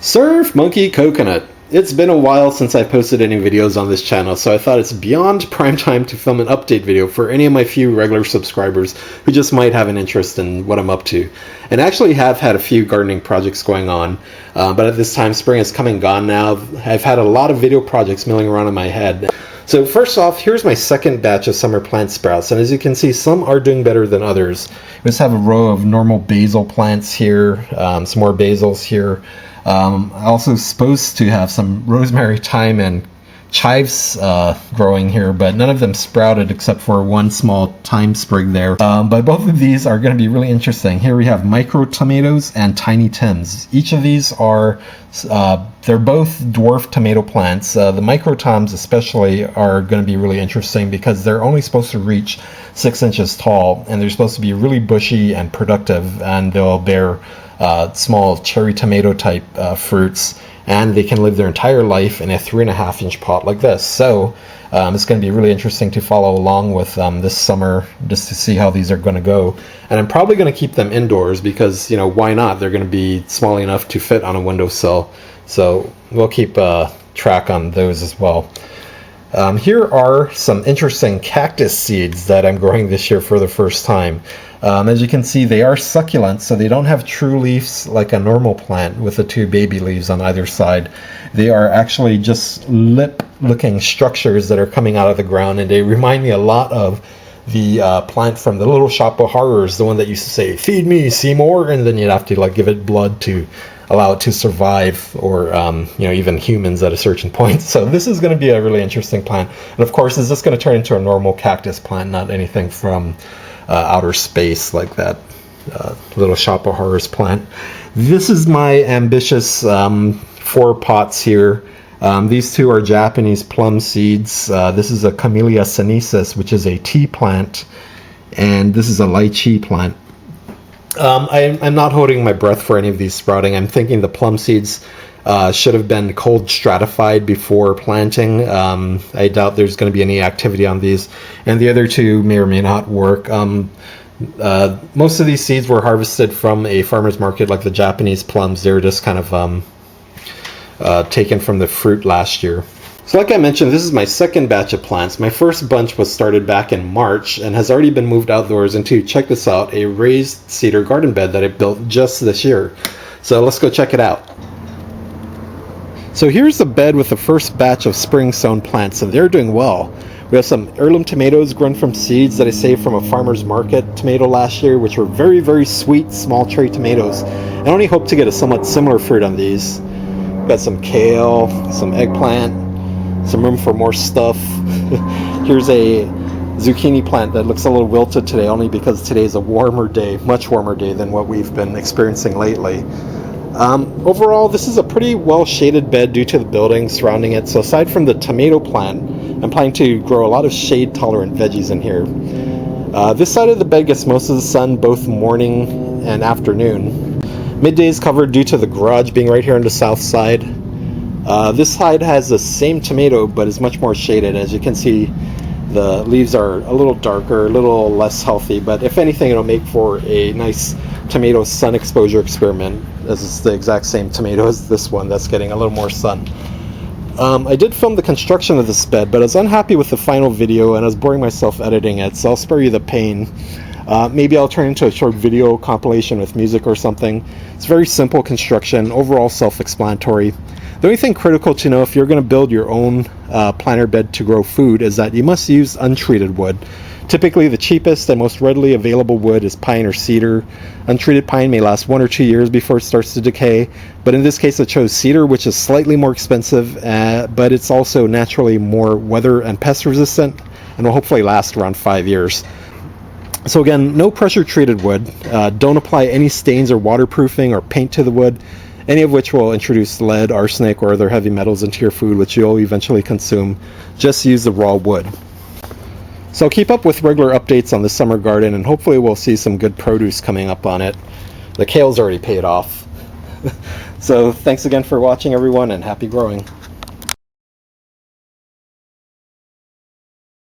Surf Monkey Coconut. It's been a while since I posted any videos on this channel, so I thought it's beyond prime time to film an update video for any of my few regular subscribers who just might have an interest in what I'm up to. And I actually have had a few gardening projects going on, but at this time spring is come and gone now. I've had a lot of video projects milling around in my head. So first off, here's my second batch of summer plant sprouts, and as you can see, some are doing better than others. We just have a row of normal basil plants here, some more basils here. I'm also supposed to have some rosemary, thyme, and chives growing here, but none of them sprouted except for one small thyme sprig there. But both of these are going to be really interesting. Here we have micro tomatoes and tiny Tims. Each of these are, they're both dwarf tomato plants. The micro toms especially are going to be really interesting because they're only supposed to reach 6 inches tall, and they're supposed to be really bushy and productive, and they'll bear small cherry tomato type fruits, and they can live their entire life in a 3.5 inch pot like this. So it's going to be really interesting to follow along with this summer just to see how these are going to go. And I'm probably going to keep them indoors because, you know, why not? They're going to be small enough to fit on a windowsill. So we'll keep track on those as well. Here are some interesting cactus seeds that I'm growing this year for the first time. As you can see, they are succulents, so they don't have true leaves like a normal plant with the two baby leaves on either side. They are actually just lip-looking structures that are coming out of the ground, and they remind me a lot of the plant from the Little Shop of Horrors, the one that used to say, "Feed me, Seymour," and then you'd have to like give it blood to allow it to survive, or you know, even humans at a certain point. So this is going to be a really interesting plant, and of course, is this going to turn into a normal cactus plant, not anything from outer space like that Little Shop of Horrors plant. This is my ambitious 4 pots here. These two are Japanese plum seeds. This is a Camellia sinensis, which is a tea plant, and this is a lychee plant. I'm not holding my breath for any of these sprouting. I'm thinking the plum seeds should have been cold stratified before planting. I doubt there's going to be any activity on these, and the other two may or may not work. Most of these seeds were harvested from a farmer's market, like the Japanese plums. They were just kind of taken from the fruit last year. So like I mentioned, this is my second batch of plants. My first bunch was started back in March and has already been moved outdoors into, check this out, a raised cedar garden bed that I built just this year. So let's go check it out. So here's the bed with the first batch of spring sown plants, and they're doing well. We have some heirloom tomatoes grown from seeds that I saved from a farmer's market tomato last year, which were very, very sweet, small cherry tomatoes. I only hope to get a somewhat similar fruit on these. Got some kale, some eggplant, some room for more stuff. Here's a zucchini plant that looks a little wilted today, only because today's a warmer day, much warmer day than what we've been experiencing lately. Overall, this is a pretty well shaded bed due to the building surrounding it. So aside from the tomato plant, I'm planning to grow a lot of shade tolerant veggies in here. This side of the bed gets most of the sun both morning and afternoon. Midday is covered due to the garage being right here on the south side. This side has the same tomato but is much more shaded. As you can see, the leaves are a little darker, a little less healthy, but if anything, it'll make for a nice tomato sun exposure experiment, as it's the exact same tomato as this one that's getting a little more sun. I did film the construction of this bed, but I was unhappy with the final video and I was boring myself editing it, so I'll spare you the pain. Maybe I'll turn into a short video compilation with music or something. It's very simple construction, overall self-explanatory. The only thing critical to know if you're going to build your own planter bed to grow food is that you must use untreated wood. Typically, the cheapest and most readily available wood is pine or cedar. Untreated pine may last 1 or 2 years before it starts to decay, but in this case I chose cedar, which is slightly more expensive, but it's also naturally more weather and pest resistant and will hopefully last around 5 years. So again, no pressure treated wood. Don't apply any stains or waterproofing or paint to the wood, any of which will introduce lead, arsenic, or other heavy metals into your food, which you'll eventually consume. Just use the raw wood. So keep up with regular updates on the summer garden, and hopefully we'll see some good produce coming up on it. The kale's already paid off. So thanks again for watching, everyone, and happy growing.